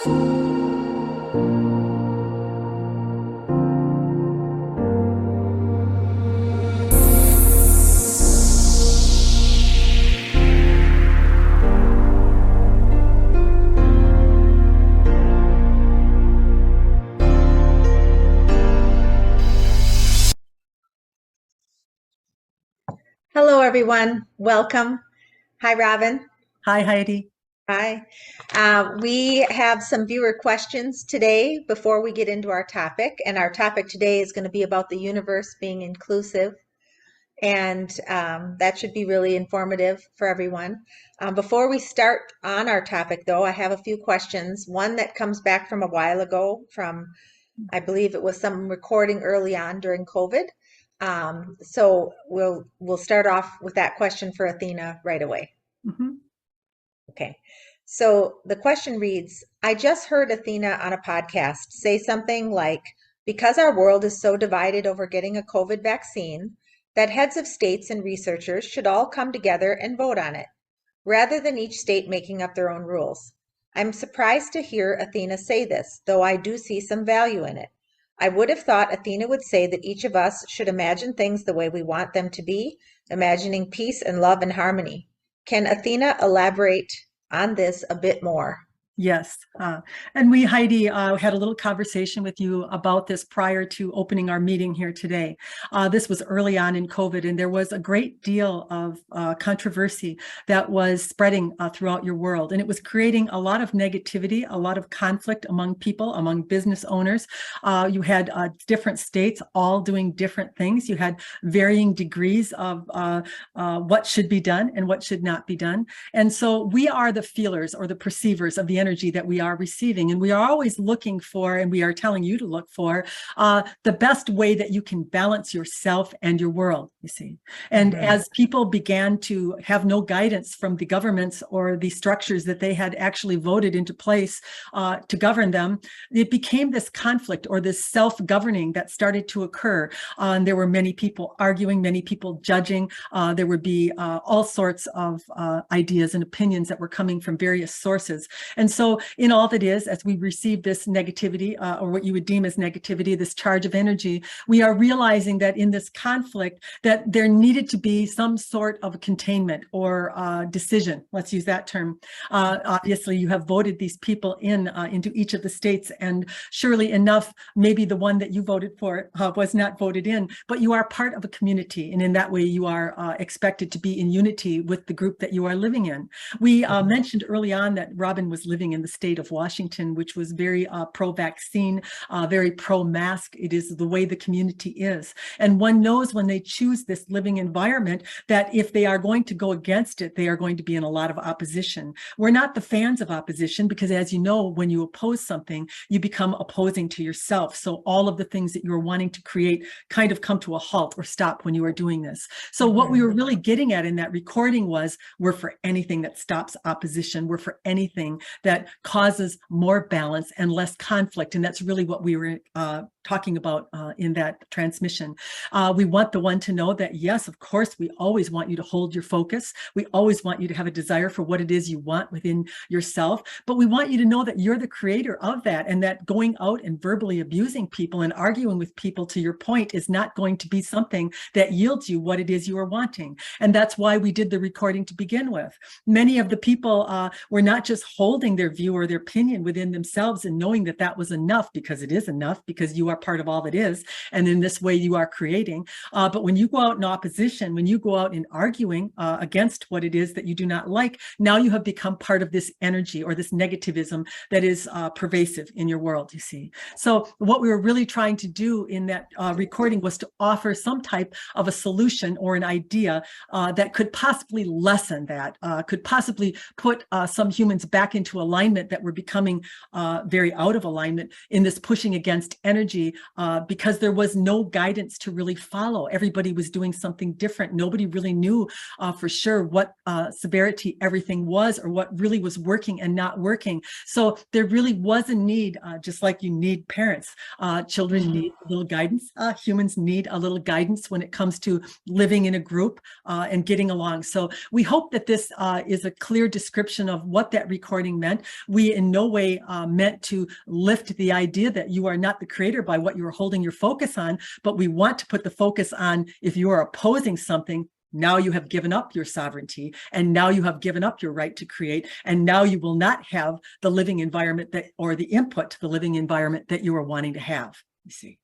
Hello, everyone. Welcome. Hi, Robin. Hi, Heidi. Hi. We have some viewer questions today before we get into our topic. And our topic today is going to be about the universe being inclusive. And that should be really informative for everyone. Before we start on our topic, though, I have a few questions. One that comes back from a while ago from, I believe it was some recording early on during COVID. So we'll start off with that question for Athena right away. Mhm. Okay. So the question reads, I just heard Athena on a podcast say something like, because our world is so divided over getting a COVID vaccine, that heads of states and researchers should all come together and vote on it, rather than each state making up their own rules. I'm surprised to hear Athena say this, though I do see some value in it. I would have thought Athena would say that each of us should imagine things the way we want them to be, imagining peace and love and harmony. Can Athena elaborate on this a bit more? Yes. And we, Heidi, had a little conversation with you about this prior to opening our meeting here today. This was early on in COVID, and there was a great deal of controversy that was spreading throughout your world. And it was creating a lot of negativity, a lot of conflict among people, among business owners. You had different states all doing different things. You had varying degrees of what should be done and what should not be done. And so we are the feelers or the perceivers of the energy that we are receiving. And we are always looking for, and we are telling you to look for, the best way that you can balance yourself and your world, you see. And as people began to have no guidance from the governments or the structures that they had actually voted into place to govern them, it became this conflict or this self-governing that started to occur. And there were many people arguing, many people judging. There would be all sorts of ideas and opinions that were coming from various sources. And so in all that is, as we receive this negativity, or what you would deem as negativity, this charge of energy, we are realizing that in this conflict, that there needed to be some sort of containment or decision. Let's use that term. Obviously, you have voted these people into each of the states, and surely enough, maybe the one that you voted for was not voted in, but you are part of a community, and in that way, you are expected to be in unity with the group that you are living in. We mentioned early on that Robin was living in the state of Washington, which was very pro-vaccine, very pro-mask. It is the way the community is. And one knows when they choose this living environment that if they are going to go against it, they are going to be in a lot of opposition. We're not the fans of opposition because, as you know, when you oppose something, you become opposing to yourself. So all of the things that you're wanting to create kind of come to a halt or stop when you are doing this. So what we were really getting at in that recording was, we're for anything that stops opposition. We're for anything that causes more balance and less conflict. And that's really what we were talking about in that transmission. We want the one to know that, yes, of course, we always want you to hold your focus. We always want you to have a desire for what it is you want within yourself. But we want you to know that you're the creator of that, and that going out and verbally abusing people and arguing with people, to your point, is not going to be something that yields you what it is you are wanting. And that's why we did the recording to begin with. Many of the people were not just holding their view or their opinion within themselves and knowing that that was enough, because it is enough, because you are part of all that is, and in this way you are creating. But when you go out in opposition, when you go out in arguing against what it is that you do not like, now you have become part of this energy or this negativism that is pervasive in your world, you see. So what we were really trying to do in that recording was to offer some type of a solution or an idea that could possibly lessen that, could possibly put some humans back into alignment that were becoming very out of alignment in this pushing against energy energy because there was no guidance to really follow. Everybody was doing something different. Nobody really knew for sure what severity everything was or what really was working and not working. So there really was a need, just like you need parents. Children need a little guidance. Humans need a little guidance when it comes to living in a group and getting along. So we hope that this is a clear description of what that recording meant. We in no way meant to lift the idea that you are not the creator by what you are holding your focus on, but we want to put the focus on if you are opposing something, now you have given up your sovereignty, and now you have given up your right to create, and now you will not have the living environment that, or the input to the living environment that you are wanting to have, you see.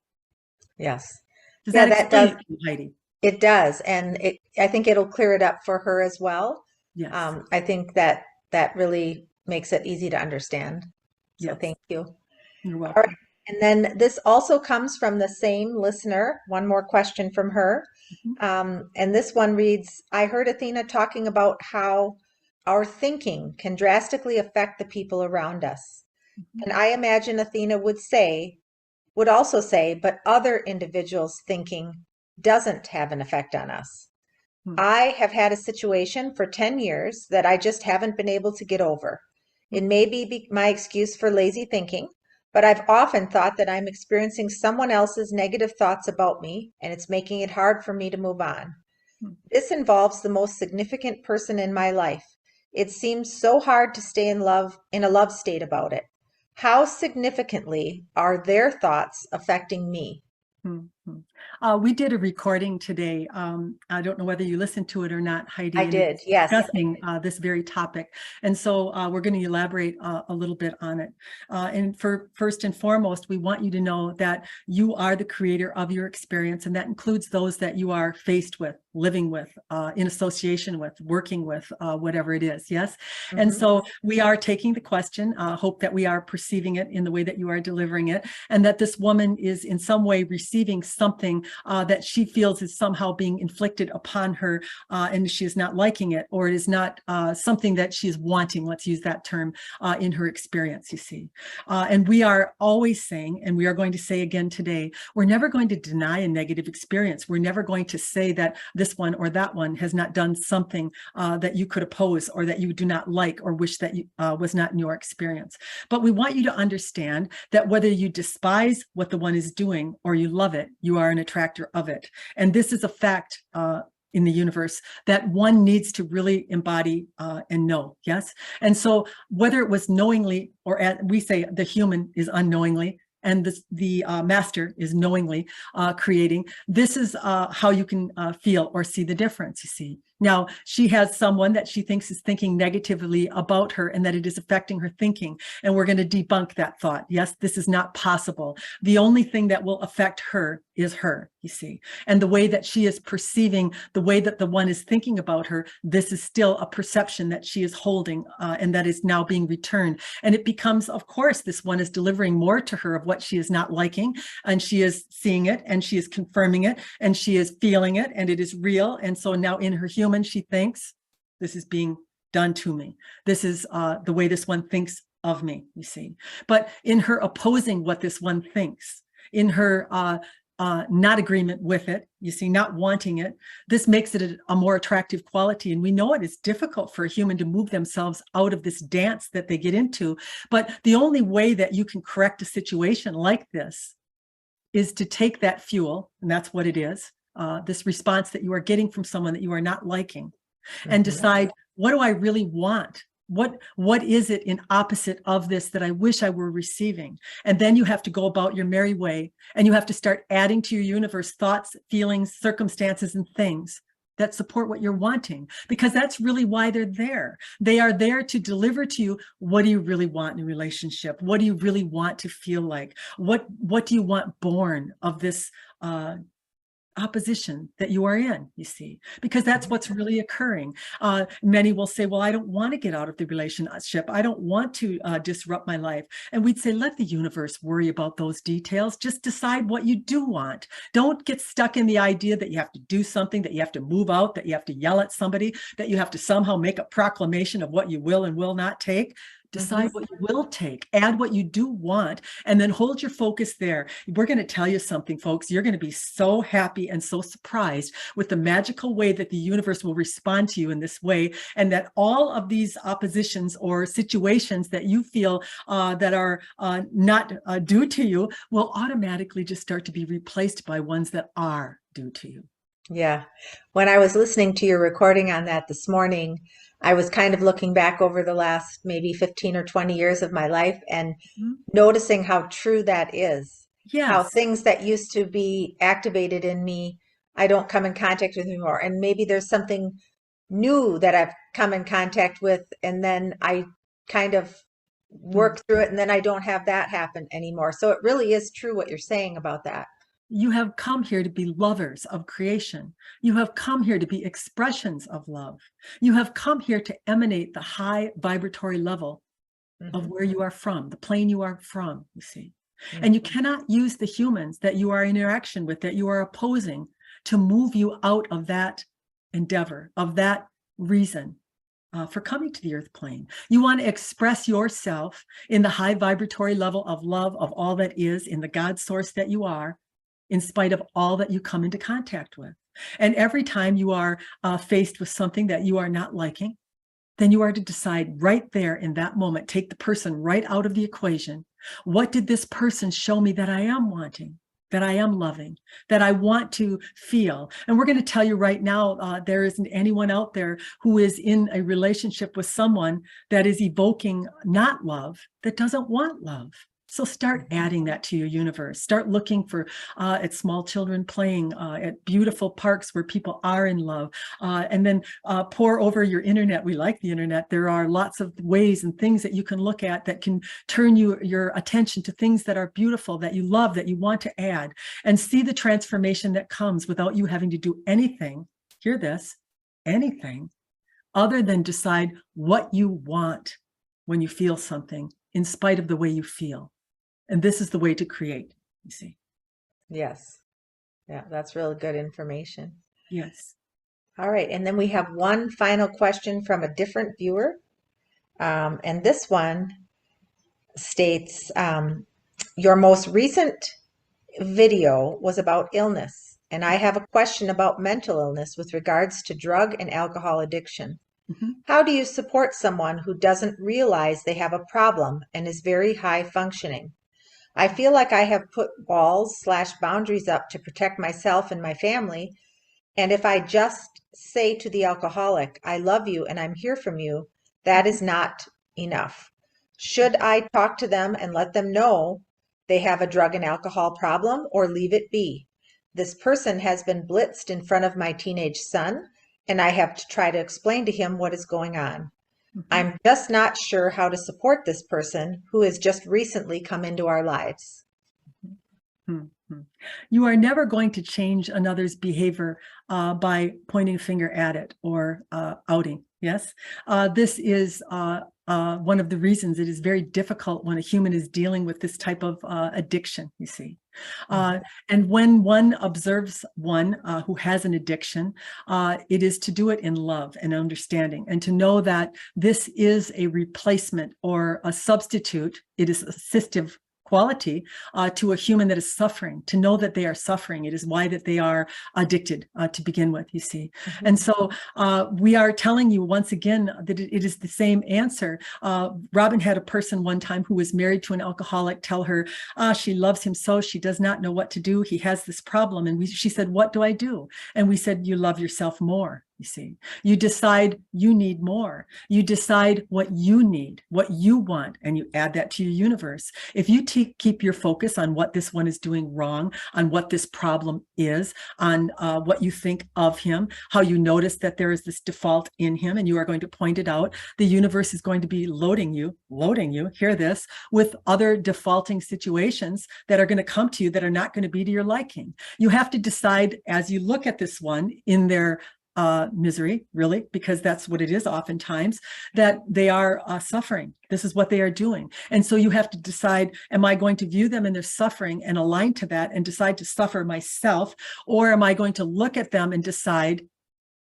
Yes. Does Yeah, that that explain does. it to you, Heidi? It does. And I think it'll clear it up for her as well. Yes, I think that that really makes it easy to understand. So yes, thank you. you're All right. welcome. And then this also comes from the same listener. One more question from her. Mhm, And this one reads, I heard Athena talking about how our thinking can drastically affect the people around us. mhm, And I imagine Athena would also say, but other individuals' thinking doesn't have an effect on us. mhm, I have had a situation for 10 years that I just haven't been able to get over. It mhm, may be my excuse for lazy thinking, but I've often thought that I'm experiencing someone else's negative thoughts about me, and it's making it hard for me to move on. mhm. This involves the most significant person in my life. It seems so hard to stay in a love state about it. How significantly are their thoughts affecting me? Mhm. We did a recording today. I don't know whether you listened to it or not, I Heidi, and did, it's yes. discussing this very topic. And so we're going to elaborate a little bit on it. And for first and foremost, we want you to know that you are the creator of your experience, and that includes those that you are faced with, living with, in association with, working with, whatever it is. Yes. And Mhm. so we are taking the question, hope that we are perceiving it in the way that you are delivering it, and that this woman is in some way receiving something that she feels is somehow being inflicted upon her, and she is not liking it, or it is not something that she is wanting, let's use that term, in her experience, you see. And we are always saying, and we are going to say again today, we're never going to deny a negative experience. We're never going to say that this one or that one has not done something that you could oppose or that you do not like or wish that you, was not in your experience. But we want you to understand that whether you despise what the one is doing or you love it, you are an attractor of it. And this is a fact in the universe that one needs to really embody and know. Yes. And so whether it was knowingly or we say the human is unknowingly, and the master is knowingly creating, this is how you can feel or see the difference, you see. Now, she has someone that she thinks is thinking negatively about her and that it is affecting her thinking. And we're going to debunk that thought. Yes, this is not possible. The only thing that will affect her is her, you see. And the way that she is perceiving, the way that the one is thinking about her, this is still a perception that she is holding and that is now being returned. And it becomes, of course, this one is delivering more to her of what she is not liking, and she is seeing it, and she is confirming it, and she is feeling it, and it is real. And so now in her human, she thinks, this is being done to me. This is the way this one thinks of me, you see. But in her opposing what this one thinks, in her not agreement with it, you see, not wanting it, this makes it a more attractive quality. And we know it is difficult for a human to move themselves out of this dance that they get into. But the only way that you can correct a situation like this is to take that fuel, and that's what it is, this response that you are getting from someone that you are not liking, and Mhm. decide, what do I really want? What is it in opposite of this that I wish I were receiving? And then you have to go about your merry way, and you have to start adding to your universe thoughts, feelings, circumstances, and things that support what you're wanting, because that's really why they're there. They are there to deliver to you, what do you really want in a relationship? What do you really want to feel like? What do you want born of this opposition that you are in, you see, because that's what's really occurring. Many will say, well, I don't want to get out of the relationship. I don't want to disrupt my life. And we'd say, let the universe worry about those details. Just decide what you do want. Don't get stuck in the idea that you have to do something, that you have to move out, that you have to yell at somebody, that you have to somehow make a proclamation of what you will and will not take. Decide what you will take, add what you do want, and then hold your focus there. We're going to tell you something, folks. You're going to be so happy and so surprised with the magical way that the universe will respond to you in this way, and that all of these oppositions or situations that you feel that are not due to you will automatically just start to be replaced by ones that are due to you. Yeah. When I was listening to your recording on that this morning, I was kind of looking back over the last maybe 15 or 20 years of my life and noticing how true that is. How Yes. things that used to be activated in me, I don't come in contact with anymore. And maybe there's something new that I've come in contact with, and then I kind of work through it, and then I don't have that happen anymore. So it really is true what you're saying about that. You have come here to be lovers of creation. You have come here to be expressions of love. You have come here to emanate the high vibratory level of where you are from, the plane you are from, you see. And you cannot use the humans that you are in interaction with, that you are opposing, to move you out of that endeavor, of that reason for coming to the earth plane. You want to express yourself in the high vibratory level of love of all that is, in the God source that you are, in spite of all that you come into contact with. And every time you are faced with something that you are not liking, then you are to decide right there in that moment, take the person right out of the equation. What did this person show me that I am wanting, that I am loving, that I want to feel? And we're going to tell you right now, there isn't anyone out there who is in a relationship with someone that is evoking not love, that doesn't want love. So start adding that to your universe. Start looking for at small children playing, at beautiful parks where people are in love, and then pour over your internet. We like the internet. There are lots of ways and things that you can look at that can turn your attention to things that are beautiful, that you love, that you want to add, and see the transformation that comes without you having to do anything. Hear this, anything other than decide what you want when you feel something, in spite of the way you feel. And this is the way to create, you see. Yes. Yeah, that's really good information. Yes. All right. And then we have one final question from a different viewer. And this one states, your most recent video was about illness, and I have a question about mental illness with regards to drug and alcohol addiction. How do you support someone who doesn't realize they have a problem and is very high functioning? I feel like I have put walls/boundaries up to protect myself and my family. And if I just say to the alcoholic, I love you and I'm here from you, that is not enough. Should I talk to them and let them know they have a drug and alcohol problem, or leave it be? This person has been blitzed in front of my teenage son, and I have to try to explain to him what is going on. I'm just not sure how to support this person who has just recently come into our lives. You are never going to change another's behavior by pointing a finger at it or outing. Yes, this is one of the reasons it is very difficult when a human is dealing with this type of addiction, you see. And when one observes one who has an addiction, it is to do it in love and understanding, and to know that this is a replacement or a substitute. It is assistive quality to a human that is suffering, to know that they are suffering. It is why that they are addicted to begin with, you see. And so we are telling you once again that it is the same answer. Robin had a person one time who was married to an alcoholic tell her she loves him so she does not know what to do. He has this problem. And she said, what do I do? And we said, you love yourself more. You see, you decide you need more. You decide what you need, what you want, and you add that to your universe. If you keep your focus on what this one is doing wrong, on what this problem is, on what you think of him, how you notice that there is this default in him, and you are going to point it out, the universe is going to be loading you, hear this, with other defaulting situations that are going to come to you that are not going to be to your liking. You have to decide as you look at this one in their misery, really, because that's what it is oftentimes, that they are suffering. This is what they are doing. And so you have to decide, am I going to view them in their suffering and align to that and decide to suffer myself? Or am I going to look at them and decide,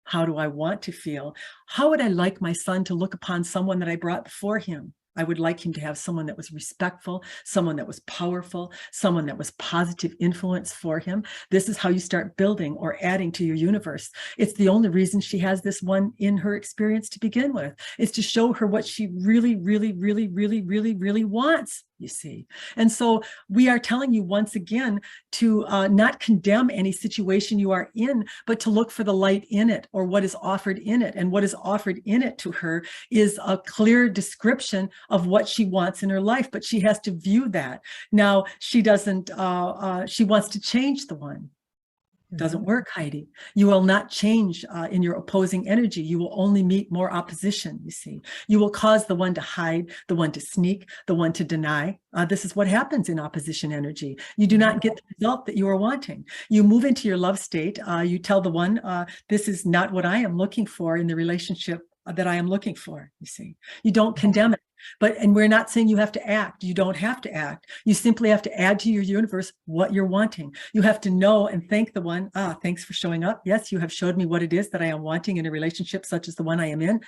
how do I want to feel? How would I like my son to look upon someone that I brought before him? I would like him to have someone that was respectful, someone that was powerful, someone that was positive influence for him. This is how you start building or adding to your universe. It's the only reason she has this one in her experience to begin with, is to show her what she really, really, really, really, really, really wants, you see. And so we are telling you once again to not condemn any situation you are in, but to look for the light in it, or what is offered in it. And what is offered in it to her is a clear description of what she wants in her life, but she has to view that. Now, she doesn't, she wants to change the one. Doesn't work, Heidi. You will not change in your opposing energy. You will only meet more opposition, you see. You will cause the one to hide, the one to sneak, the one to deny. This is what happens in opposition energy. You do not get the result that you are wanting. You move into your love state. You tell the one, this is not what I am looking for in the relationship that I am looking for, you see. You don't condemn it. And we're not saying you have to act. You don't have to act. You simply have to add to your universe what you're wanting. You have to know and thank the one. Thanks for showing up. Yes, you have showed me what it is that I am wanting in a relationship such as the one I am in.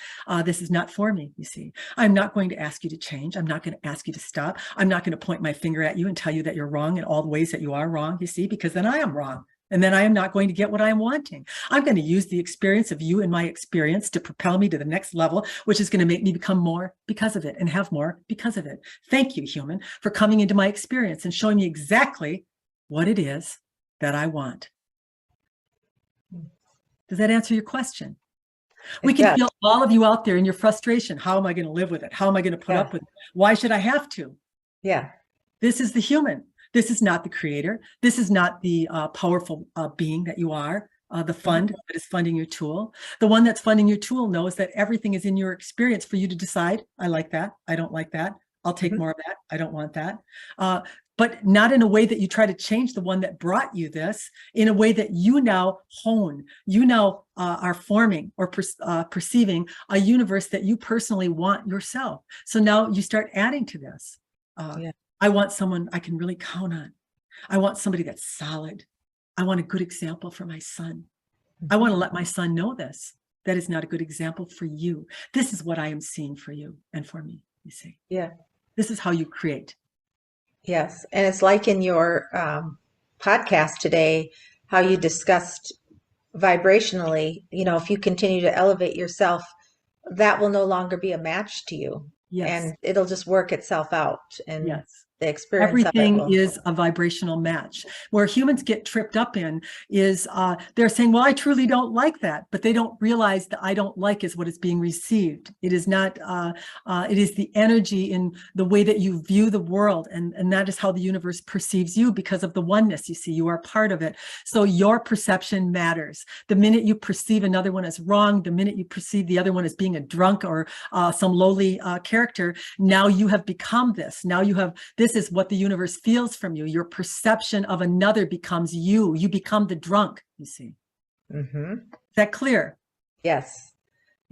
This is not for me, you see. I'm not going to ask you to change. I'm not going to ask you to stop. I'm not going to point my finger at you and tell you that you're wrong in all the ways that you are wrong, you see, because then I am wrong. And then I am not going to get what I'm wanting. I'm going to use the experience of you and my experience to propel me to the next level, which is going to make me become more because of it and have more because of it. Thank you, human, for coming into my experience and showing me exactly what it is that I want. Does that answer your question? We can feel all of you out there in your frustration. How am I going to live with it? How am I going to put up with it? Why should I have to? Yeah. This is the human. This is not the creator. This is not the powerful being that you are, the fund that is funding your tool. The one that's funding your tool knows that everything is in your experience for you to decide, I like that, I don't like that, I'll take more of that, I don't want that. But not in a way that you try to change the one that brought you this, in a way that you now hone, you now are forming or perceiving a universe that you personally want yourself. So now you start adding to this. I want someone I can really count on. I want somebody that's solid. I want a good example for my son. I want to let my son know this. That is not a good example for you. This is what I am seeing for you and for me, you see. Yeah. This is how you create. Yes. And it's like in your podcast today, how you discussed vibrationally, you know, if you continue to elevate yourself, that will no longer be a match to you. Yes. And it'll just work itself out. And yes. The experience everything of it is a vibrational match. Where humans get tripped up in is they're saying, well, I truly don't like that, but they don't realize that I don't like is what is being received. It is not, it is the energy in the way that you view the world. And that is how the universe perceives you because of the oneness. You see, you are part of it. So your perception matters. The minute you perceive another one as wrong, the minute you perceive the other one as being a drunk or some lowly character, now you have become this. Now you have this. This is what the universe feels from you. Your perception of another becomes you. You become the drunk, you see. Is that clear? Yes.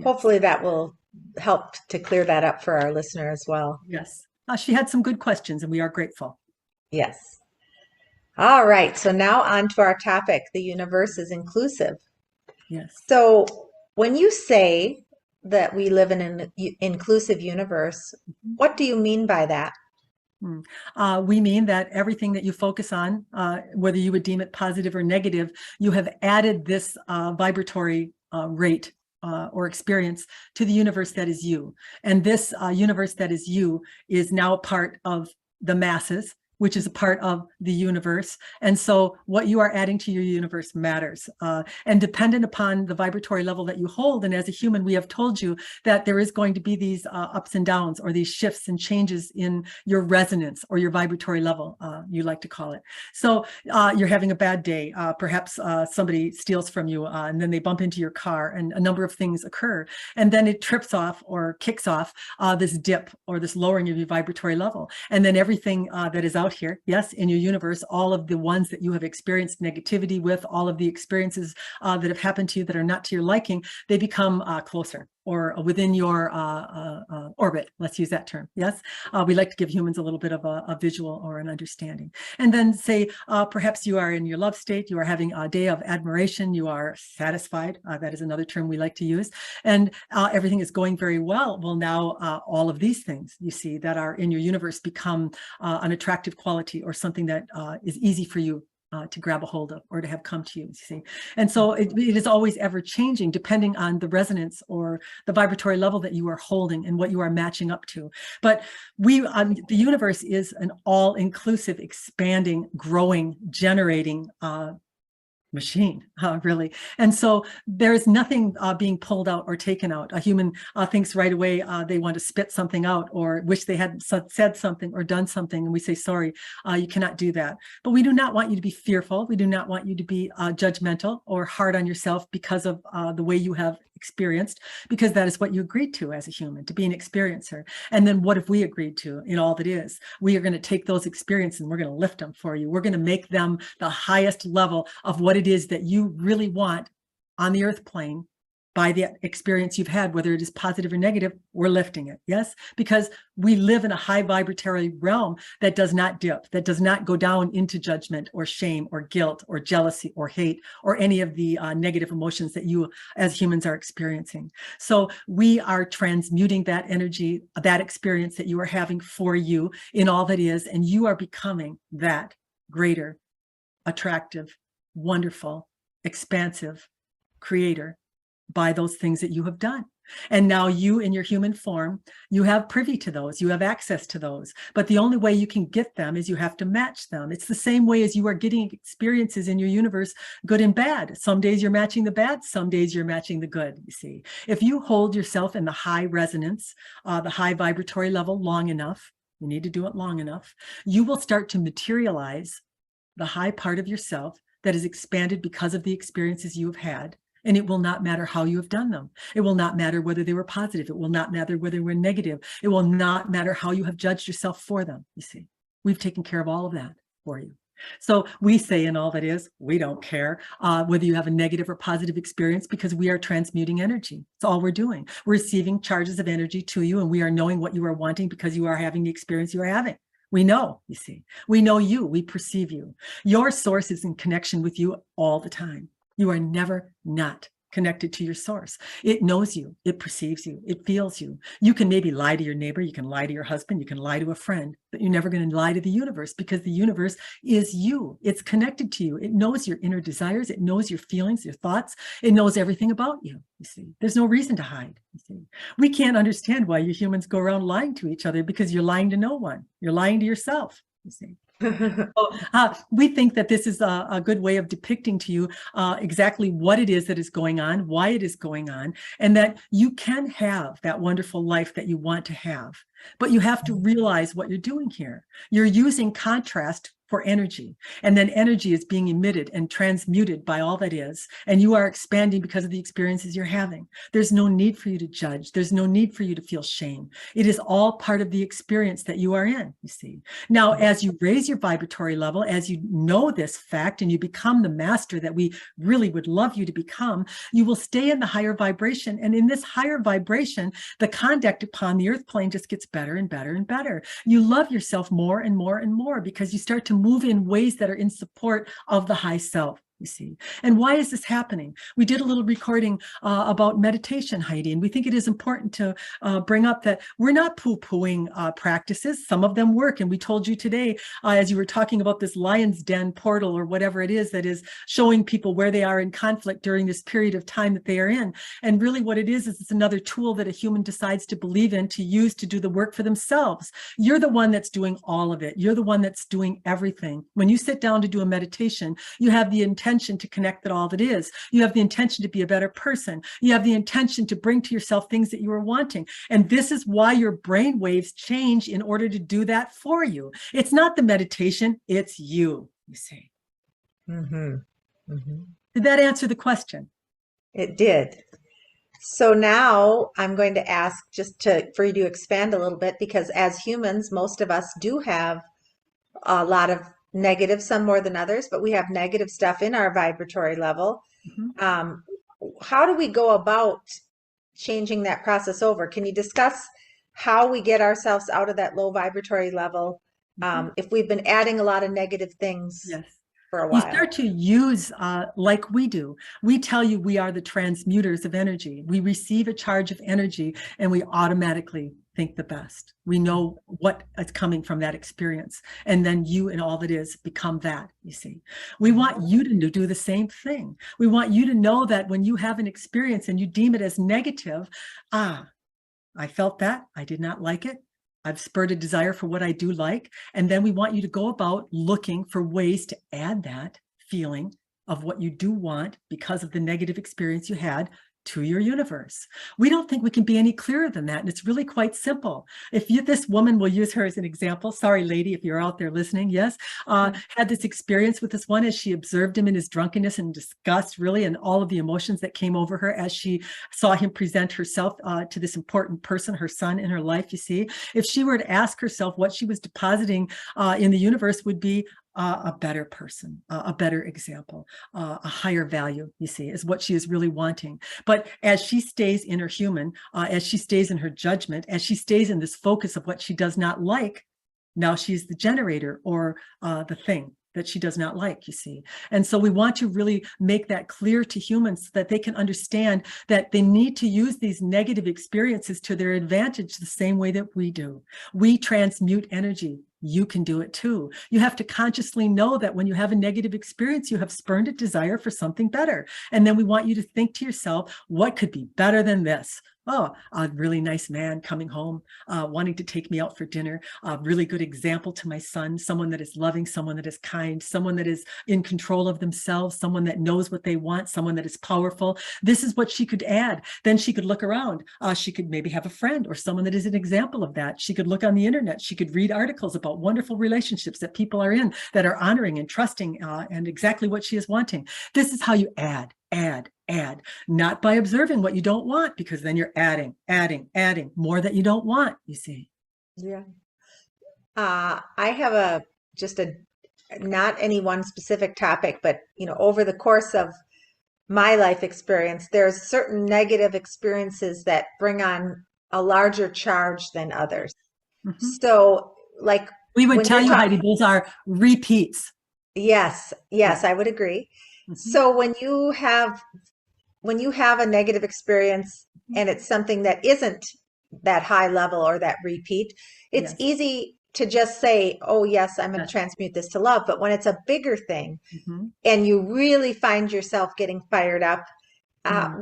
Hopefully that will help to clear that up for our listener as well. Yes. She had some good questions and we are grateful. Yes. All right. So now on to our topic. The universe is inclusive. Yes. So when you say that we live in an inclusive universe, what do you mean by that? We mean that everything that you focus on, whether you would deem it positive or negative, you have added this vibratory rate or experience to the universe that is you. And this universe that is you is now a part of the masses, which is a part of the universe. And so what you are adding to your universe matters. And dependent upon the vibratory level that you hold, and as a human, we have told you that there is going to be these ups and downs or these shifts and changes in your resonance or your vibratory level, you like to call it. So you're having a bad day. Perhaps somebody steals from you and then they bump into your car and a number of things occur. And then it trips off or kicks off this dip or this lowering of your vibratory level. And then everything that is out here, yes, in your universe, all of the ones that you have experienced negativity with, all of the experiences that have happened to you that are not to your liking, they become closer. or within your orbit. Let's use that term. Yes, we like to give humans a little bit of a visual or an understanding. And then say, perhaps you are in your love state, you are having a day of admiration, you are satisfied. That is another term we like to use. And everything is going very well. Well, now all of these things you see that are in your universe become an attractive quality or something that is easy for you to grab a hold of or to have come to you, see. And so it is always ever changing depending on the resonance or the vibratory level that you are holding and what you are matching up to. But the universe is an all-inclusive, expanding, growing, generating machine, really. And so there's nothing being pulled out or taken out. A human thinks right away they want to spit something out or wish they had said something or done something. And we say, sorry, you cannot do that. But we do not want you to be fearful. We do not want you to be judgmental or hard on yourself because of the way you have experienced, because that is what you agreed to as a human, to be an experiencer. And then what have we agreed to in all that is? We are going to take those experiences and we're going to lift them for you. We're going to make them the highest level of what it is that you really want on the earth plane by the experience you've had, whether it is positive or negative. We're lifting it. Yes, because we live in a high vibratory realm that does not dip, that does not go down into judgment or shame or guilt or jealousy or hate or any of the negative emotions that you as humans are experiencing. So we are transmuting that energy, that experience that you are having for you in all that is, and you are becoming that greater, attractive, wonderful, expansive creator by those things that you have done. And now you in your human form, you have privy to those, you have access to those. But the only way you can get them is you have to match them. It's the same way as you are getting experiences in your universe, good and bad. Some days you're matching the bad, some days you're matching the good, you see. If you hold yourself in the high resonance, the high vibratory level long enough, you need to do it long enough, you will start to materialize the high part of yourself that is expanded because of the experiences you have had. And it will not matter how you have done them. It will not matter whether they were positive. It will not matter whether they were negative. It will not matter how you have judged yourself for them. You see, we've taken care of all of that for you. So we say in all that is, we don't care whether you have a negative or positive experience because we are transmuting energy. That's all we're doing. We're receiving charges of energy to you, and we are knowing what you are wanting because you are having the experience you are having. We know, you see, we know you, we perceive you. Your source is in connection with you all the time. You are never not connected to your source. It knows you, it perceives you, it feels you. You can maybe lie to your neighbor, you can lie to your husband, you can lie to a friend, but you're never going to lie to the universe because the universe is you. It's connected to you. It knows your inner desires. It knows your feelings, your thoughts. It knows everything about you. You see, there's no reason to hide. You see, we can't understand why you humans go around lying to each other because you're lying to no one. You're lying to yourself. You see. So, we think that this is a good way of depicting to you exactly what it is that is going on, why it is going on, and that you can have that wonderful life that you want to have. But you have to realize what you're doing here. You're using contrast for energy, and then energy is being emitted and transmuted by all that is, and you are expanding because of the experiences you're having. There's no need for you to judge. There's no need for you to feel shame. It is all part of the experience that you are in, you see. Now, as you raise your vibratory level, as you know this fact and you become the master that we really would love you to become, you will stay in the higher vibration, and in this higher vibration, the conduct upon the earth plane just gets better and better and better. You love yourself more and more and more because you start to move in ways that are in support of the high self, you see. And why is this happening? We did a little recording about meditation, Heidi, and we think it is important to bring up that we're not poo-pooing practices. Some of them work, and we told you today, as you were talking about this lion's den portal or whatever it is that is showing people where they are in conflict during this period of time that they are in. And really what it is it's another tool that a human decides to believe in, to use to do the work for themselves. You're the one that's doing all of it. You're the one that's doing everything. When you sit down to do a meditation, you have the intention to connect that all that is. You have the intention to be a better person. You have the intention to bring to yourself things that you are wanting. And this is why your brain waves change in order to do that for you. It's not the meditation, it's you see. Mm-hmm. Mm-hmm. Did that answer the question? It did. So now I'm going to ask for you to expand a little bit, because as humans, most of us do have a lot of negative, some more than others, but we have negative stuff in our vibratory level. Mm-hmm. How do we go about changing that process over. Can you discuss how we get ourselves out of that low vibratory level if we've been adding a lot of negative things Yes. for a You while? start to use, like we do. We tell you we are the transmuters of energy. We receive a charge of energy and we automatically think the best. We know what is coming from that experience. And then you and all that is become that, you see. We want you to do the same thing. We want you to know that when you have an experience and you deem it as negative, I felt that, I did not like it. I've spurred a desire for what I do like. And then we want you to go about looking for ways to add that feeling of what you do want because of the negative experience you had to your universe. We don't think we can be any clearer than that. And it's really quite simple. If this woman, will use her as an example. Sorry, lady, if you're out there listening, yes, had this experience with this one as she observed him in his drunkenness and disgust, really, and all of the emotions that came over her as she saw him present herself to this important person, her son in her life, you see. If she were to ask herself what she was depositing in the universe would be a better person, a better example, a higher value, you see, is what she is really wanting. But as she stays in her human, as she stays in her judgment, as she stays in this focus of what she does not like, now she's the generator or the thing that she does not like, you see. And so we want to really make that clear to humans so that they can understand that they need to use these negative experiences to their advantage the same way that we do. We transmute energy. You can do it too. You have to consciously know that when you have a negative experience, you have spurned a desire for something better. And then we want you to think to yourself, what could be better than this? Oh, a really nice man coming home, wanting to take me out for dinner, a really good example to my son, someone that is loving, someone that is kind, someone that is in control of themselves, someone that knows what they want, someone that is powerful. This is what she could add. Then she could look around. She could maybe have a friend or someone that is an example of that. She could look on the internet. She could read articles about wonderful relationships that people are in that are honoring and trusting and exactly what she is wanting. This is how you add, not by observing what you don't want, because then you're adding more that you don't want, you see. Yeah. I have just a, not any one specific topic, but, over the course of my life experience, there's certain negative experiences that bring on a larger charge than others. So, like, we would when tell you're you, Heidi, those are repeats. Yes, I would agree. So when you have a negative experience and it's something that isn't that high level or that repeat, it's Yes. easy to just say, oh, yes, I'm going to transmute this to love. But when it's a bigger thing and you really find yourself getting fired up,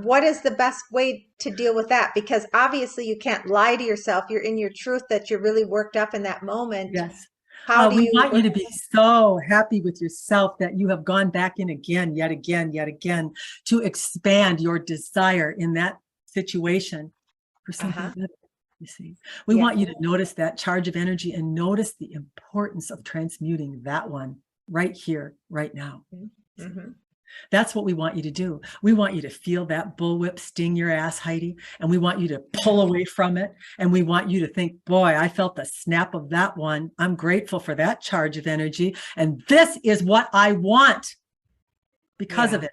what is the best way to deal with that? Because obviously you can't lie to yourself. You're in your truth that you're really worked up in that moment. Yes. How do we you want you to be so happy with yourself that you have gone back in again, yet again, to expand your desire in that situation for something better. You see, we want you to notice that charge of energy and notice the importance of transmuting that one right here, right now. That's what we want you to do. We want you to feel that bullwhip sting your ass, Heidi, and we want you to pull away from it. And we want you to think, boy, I felt the snap of that one. I'm grateful for that charge of energy. And this is what I want because of it.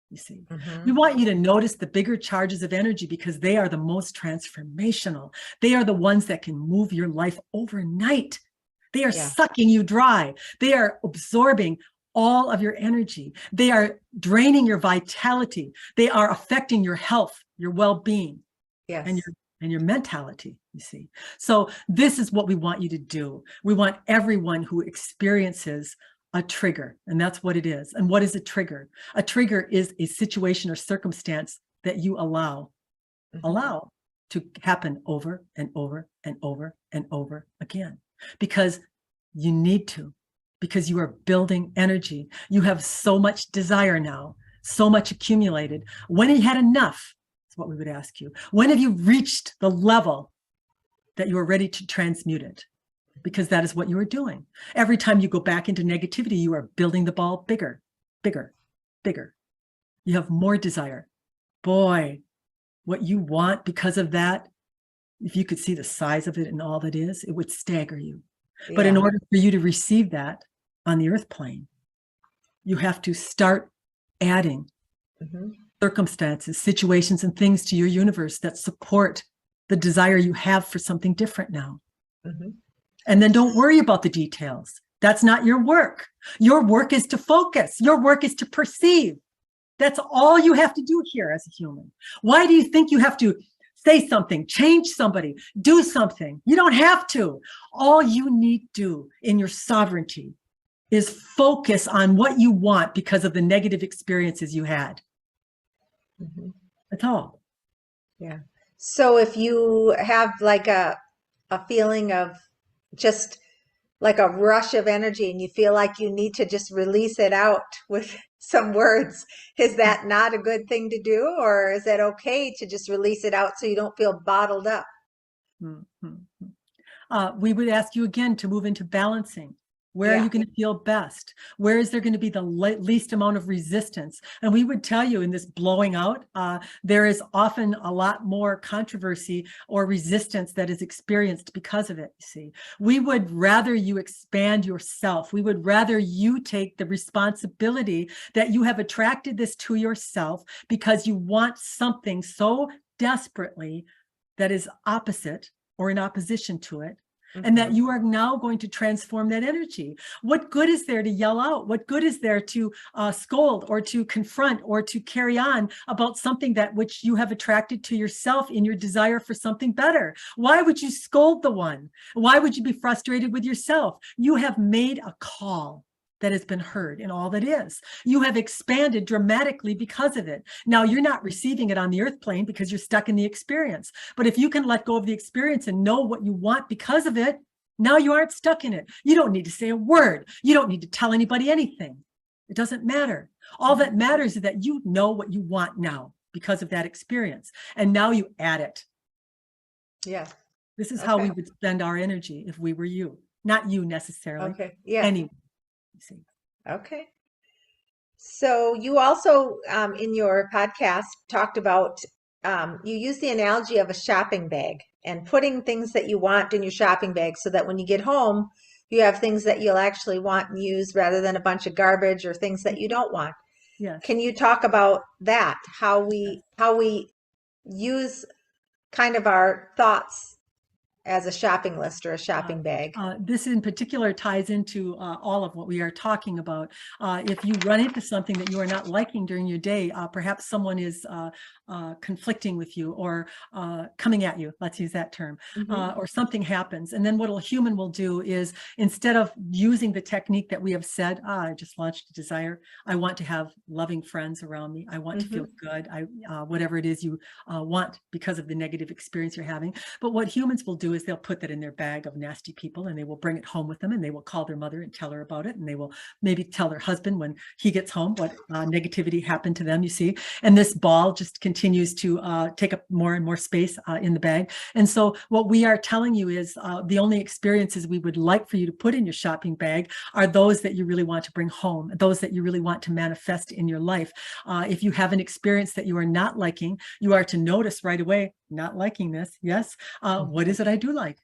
You see, we want you to notice the bigger charges of energy because they are the most transformational. They are the ones that can move your life overnight. They are sucking you dry. They are absorbing all of your energy. They are draining your vitality. They are affecting your health, your well-being, and your mentality, you see. So this is what we want you to do. We want everyone who experiences a trigger, and that's what it is. And what is a trigger? A trigger is a situation or circumstance that you allow to happen over and over and over and over again, because you need to. Because you are building energy. You have so much desire now, so much accumulated. When have you had enough? That's what we would ask you. When have you reached the level that you are ready to transmute it? Because that is what you are doing. Every time you go back into negativity, you are building the ball bigger, bigger, bigger. You have more desire. Boy, what you want because of that, if you could see the size of it and all that is, it would stagger you. But in order for you to receive that on the earth plane, you have to start adding circumstances, situations, and things to your universe that support the desire you have for something different now. Mhm. And then don't worry about the details. That's not your work. Your work is to focus. Your work is to perceive. That's all you have to do here as a human. Why do you think you have to say something, change somebody, do something? You don't have to. All you need to do in your sovereignty is focus on what you want because of the negative experiences you had. Mhm. That's all. Yeah. So if you have like a feeling of just like a rush of energy and you feel like you need to just release it out with some words, is that not a good thing to do, or is it okay to just release it out so you don't feel bottled up? Mhm. We would ask you again to move into balancing. Where are Yeah. you going to feel best? Where is there going to be the least amount of resistance? And we would tell you in this blowing out, there is often a lot more controversy or resistance that is experienced because of it. You see, we would rather you expand yourself. We would rather you take the responsibility that you have attracted this to yourself because you want something so desperately that is opposite or in opposition to it, and that Mhm. you are now going to transform that energy. What good is there to yell out? What good is there to scold or to confront or to carry on about something that which you have attracted to yourself in your desire for something better? Why would you scold the one? Why would you be frustrated with yourself? You have made a call that has been heard in all that is. You have expanded dramatically because of it. Now you're not receiving it on the earth plane because you're stuck in the experience. But if you can let go of the experience and know what you want because of it, now you aren't stuck in it. You don't need to say a word. You don't need to tell anybody anything. It doesn't matter. All that matters is that you know what you want now because of that experience. And now you add it. Yeah. This is how Okay. we would spend our energy if we were you. Not you necessarily. Okay. Yeah. Anyone. You see. Okay. So you also, in your podcast, talked about, you use the analogy of a shopping bag and putting things that you want in your shopping bag so that when you get home, you have things that you'll actually want and use rather than a bunch of garbage or things that you don't want. Yes. Can you talk about that? Yes. How we use kind of our thoughts as a shopping list or a Uh, shopping bag? this in particular ties into all of what we are talking about. If you run into something that you are not liking during your day, perhaps someone is conflicting with you or coming at you, let's use that term, Hmm. or something happens. And then what a human will do is, instead of using the technique that we have said, I just launched a desire, I want to have loving friends around me, I want to feel Hmm. good, whatever it is you want because of the negative experience you're having. But what humans will do is they'll put that in their bag of nasty people and they will bring it home with them, and they will call their mother and tell her about it, and they will maybe tell their husband when he gets home what negativity happened to them, you see. And this ball just continues to take up more and more space in the bag. And so what we are telling you is the only experiences we would like for you to put in your shopping bag are those that you really want to bring home, those that you really want to manifest in your life. If you have an experience that you are not liking, you are to notice right away, not liking this, yes. What is it I do like?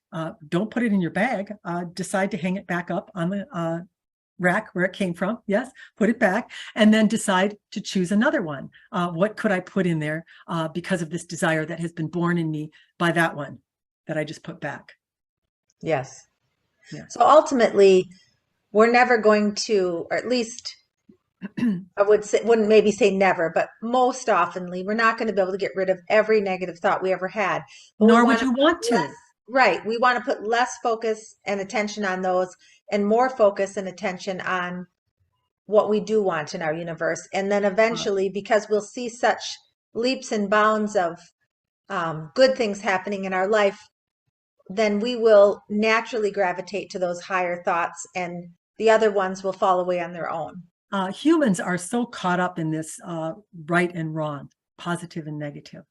Don't put it in your bag. Decide to hang it back up on the rack where it came from. Yes, put it back, and then decide to choose another one. What could I put in there because of this desire that has been born in me by that one that I just put back? Yes. Yeah. So ultimately, we're never going to, or at least I wouldn't maybe say never, but most oftenly, we're not going to be able to get rid of every negative thought we ever had. But we Nor want would to you want put less, to. right. We want to put less focus and attention on those and more focus and attention on what we do want in our universe. And then Uh, eventually, because we'll see such leaps and bounds of good things happening in our life, then we will naturally gravitate to those higher thoughts and the other ones will fall away on their own. Humans are so caught up in this right and wrong, positive and negative.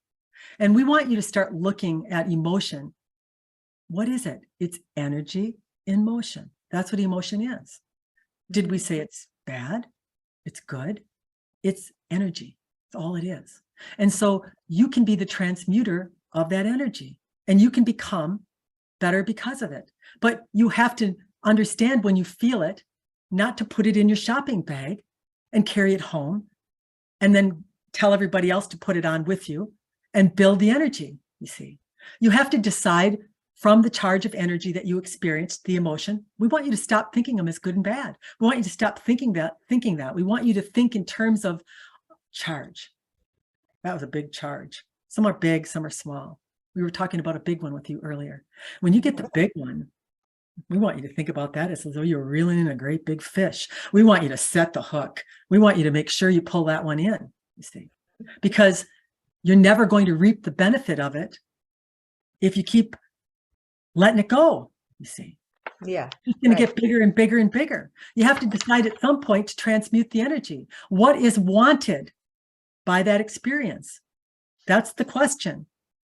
And we want you to start looking at emotion. What is it? It's energy in motion. That's what emotion is. Did we say it's bad? It's good? It's energy. It's all it is. And so you can be the transmuter of that energy and you can become better because of it. But you have to understand when you feel it, not to put it in your shopping bag and carry it home and then tell everybody else to put it on with you and build the energy, you see. You have to decide from the charge of energy that you experienced, the emotion. We want you to stop thinking them as good and bad. We want you to stop thinking that. We want you to think in terms of charge. That was a big charge. Some are big, some are small. We were talking about a big one with you earlier. When you get the big one, we want you to think about that as though you're reeling in a great big fish. We want you to set the hook. We want you to make sure you pull that one in, you see, because you're never going to reap the benefit of it if you keep letting it go, you see. Yeah. It's going to get bigger and bigger and bigger. You have to decide at some point to transmute the energy. What is wanted by that experience? That's the question.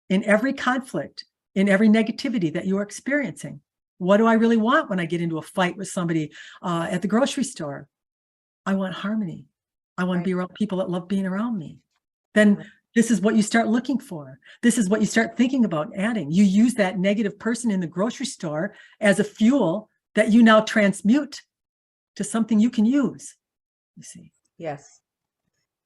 In every conflict, in every negativity that you are experiencing, what do I really want when I get into a fight with somebody at the grocery store? I want harmony. I want to be around people that love being around me. Then this is what you start looking for. This is what you start thinking about adding. You use that negative person in the grocery store as a fuel that you now transmute to something you can use, you see. Yes.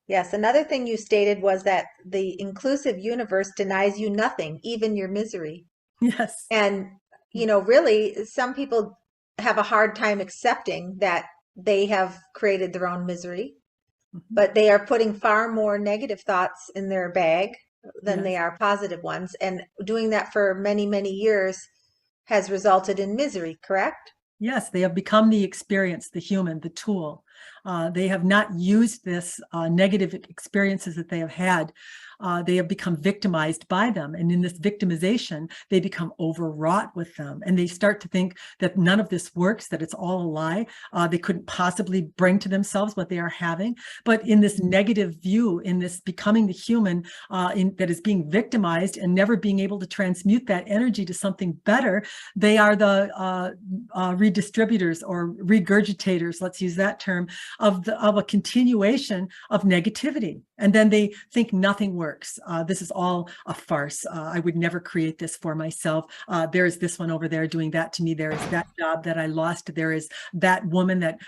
Yes. Another thing you stated was that the inclusive universe denies you nothing, even your misery. Yes. And, you know, really, some people have a hard time accepting that they have created their own misery, but they are putting far more negative thoughts in their bag than they are positive ones. And doing that for many, many years has resulted in misery, correct? Yes, they have become the experience, the human, the tool. They have not used this negative experiences that they have had. They have become victimized by them. And in this victimization, they become overwrought with them. And they start to think that none of this works, that it's all a lie. They couldn't possibly bring to themselves what they are having. But in this negative view, in this becoming the human that is being victimized and never being able to transmute that energy to something better, they are the redistributors or regurgitators, let's use that term, of a continuation of negativity. And then they think nothing works. This is all a farce. I would never create this for myself. There is this one over there doing that to me. There is that job that I lost. There is that woman that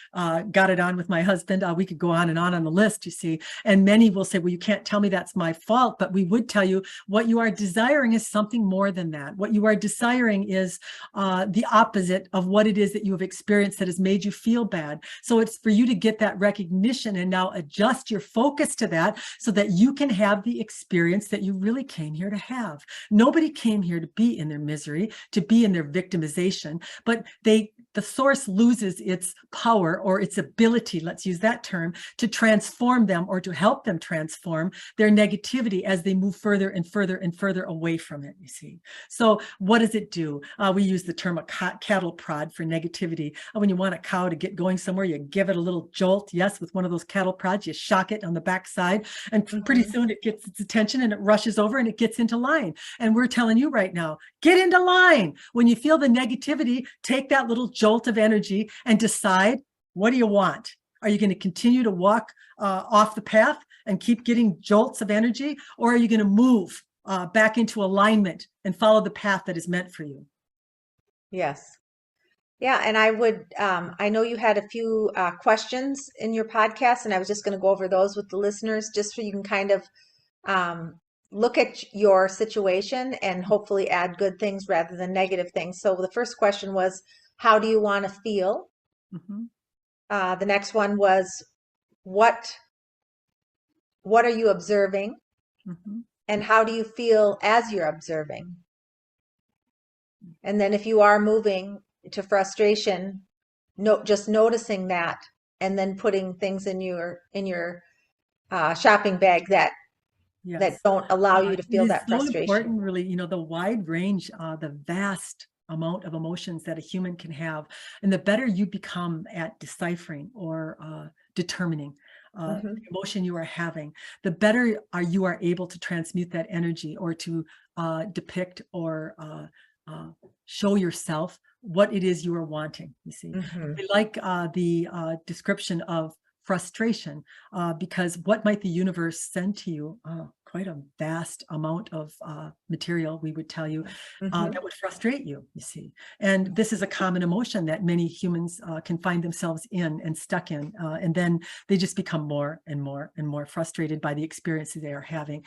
got it on with my husband. We could go on the list, you see. And many will say, well, you can't tell me that's my fault, but we would tell you what you are desiring is something more than that. What you are desiring is the opposite of what it is that you have experienced that has made you feel bad. So it's for you to get that recognition and now adjust your focus to that so that you can have the experience that you really came here to have. Nobody came here to be in their misery, to be in their victimization, but the source loses its power or its ability, let's use that term, to transform them or to help them transform their negativity as they move further and further and further away from it, you see. So what does it do? We use the term a cattle prod for negativity. When you want a cow to get going somewhere, you give it a little jolt. Yes, with one of those cattle prods, you shock it on the backside, and pretty soon it gets its attention and it rushes over and it gets into line. And we're telling you right now, get into line. When you feel the negativity, take that little jolt of energy and decide, what do you want? Are you going to continue to walk off the path and keep getting jolts of energy? Or are you going to move back into alignment and follow the path that is meant for you? Yes. Yeah, and I would, I know you had a few questions in your podcast, and I was just going to go over those with the listeners just so you can kind of look at your situation and hopefully add good things rather than negative things. So the first question was, how do you want to feel? The next one was, what are you observing? And how do you feel as you're observing? And then if you are moving to frustration, just noticing that and then putting things in your shopping bag that don't allow you to feel that frustration. It is so important, really, the wide range, the vast amount of emotions that a human can have, and the better you become at deciphering or determining the emotion you are having, the better you are able to transmute that energy or to depict or show yourself what it is you are wanting, you see. I like the description of frustration, because what might the universe send to you? Oh quite a vast amount of material, we would tell you, that would frustrate you, you see. And this is a common emotion that many humans can find themselves in and stuck in. And then they just become more and more and more frustrated by the experiences they are having.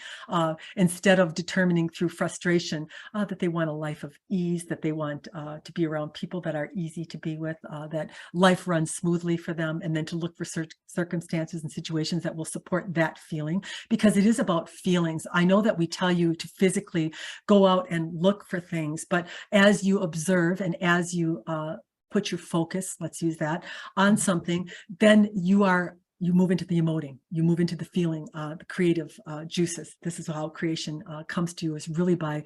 Instead of determining through frustration that they want a life of ease, that they want to be around people that are easy to be with, that life runs smoothly for them, and then to look for circumstances and situations that will support that feeling, because it is about feelings. I know that we tell you to physically go out and look for things, but as you observe and as you put your focus, let's use that, on something, then you move into the emoting, you move into the feeling, the creative juices. This is how creation comes to you, is really by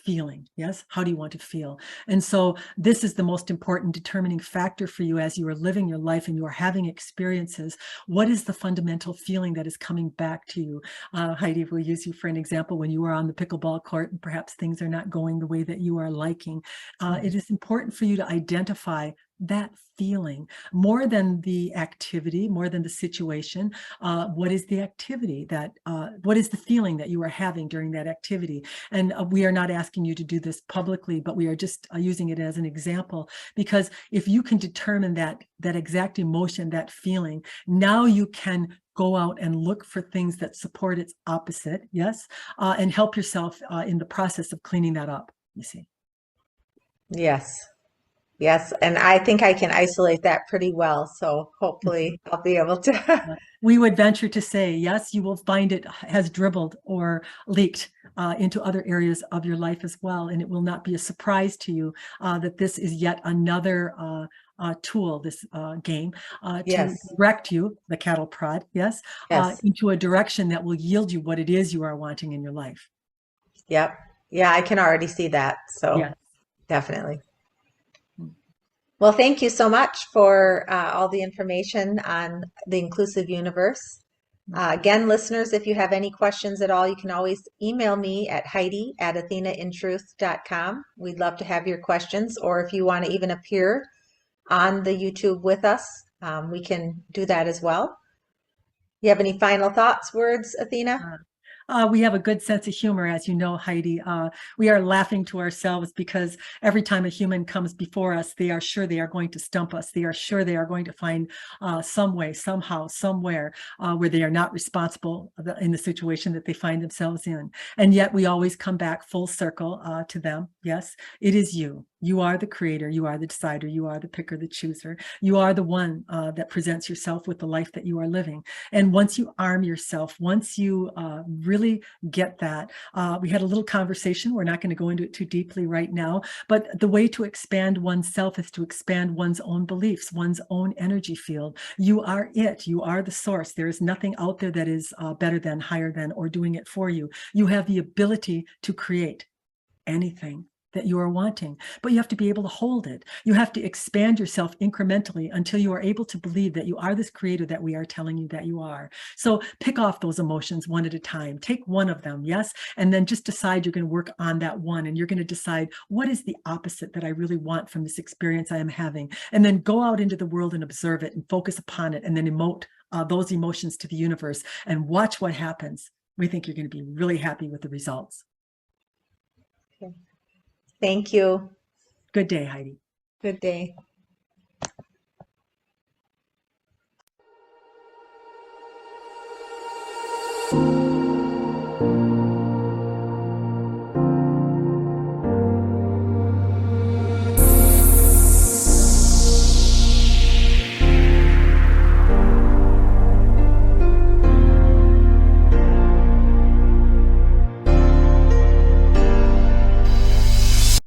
feeling. Yes, how do you want to feel? And so this is the most important determining factor for you as you are living your life and you are having experiences. What is the fundamental feeling that is coming back to you? Heidi, we'll use you for an example. When you are on the pickleball court and perhaps things are not going the way that you are liking, it is important for you to identify that feeling more than the activity, more than the situation. What is the activity that, what is the feeling that you are having during that activity? And we are not asking you to do this publicly, but we are just using it as an example, because if you can determine that exact emotion, that feeling, now you can go out and look for things that support its opposite, yes, and help yourself in the process of cleaning that up, you see. Yes. Yes, and I think I can isolate that pretty well. So hopefully I'll be able to. We would venture to say, yes, you will find it has dribbled or leaked into other areas of your life as well. And it will not be a surprise to you that this is yet another tool, this game, to Yes. direct you, the cattle prod, yes, Yes. into a direction that will yield you what it is you are wanting in your life. Yep. Yeah, I can already see that. So Yes. definitely. Well, thank you so much for all the information on the inclusive universe. Again, listeners, if you have any questions at all, you can always email me at heidi@athenaintruth.com. We'd love to have your questions, or if you want to even appear on the YouTube with us, we can do that as well. You have any final thoughts, words, Athena? We have a good sense of humor, as you know, Heidi. We are laughing to ourselves because every time a human comes before us, they are sure they are going to stump us. They are sure they are going to find some way, somehow, somewhere where they are not responsible in the situation that they find themselves in. And yet we always come back full circle to them. Yes, it is you. You are the creator. You are the decider. You are the picker, the chooser. You are the one that presents yourself with the life that you are living. And once you arm yourself, once you really get that, we had a little conversation. We're not going to go into it too deeply right now, but the way to expand oneself is to expand one's own beliefs, one's own energy field. You are it. You are the source. There is nothing out there that is better than, higher than, or doing it for you. You have the ability to create anything that you are wanting, but you have to be able to hold it. You have to expand yourself incrementally until you are able to believe that you are this creator that we are telling you that you are. So pick off those emotions one at a time. Take one of them, yes, and then just decide you're going to work on that one, and you're going to decide what is the opposite that I really want from this experience I am having, and then go out into the world and observe it and focus upon it, and then emote those emotions to the universe and watch what happens. We think you're going to be really happy with the results. Okay. Thank you. Good day, Heidi. Good day.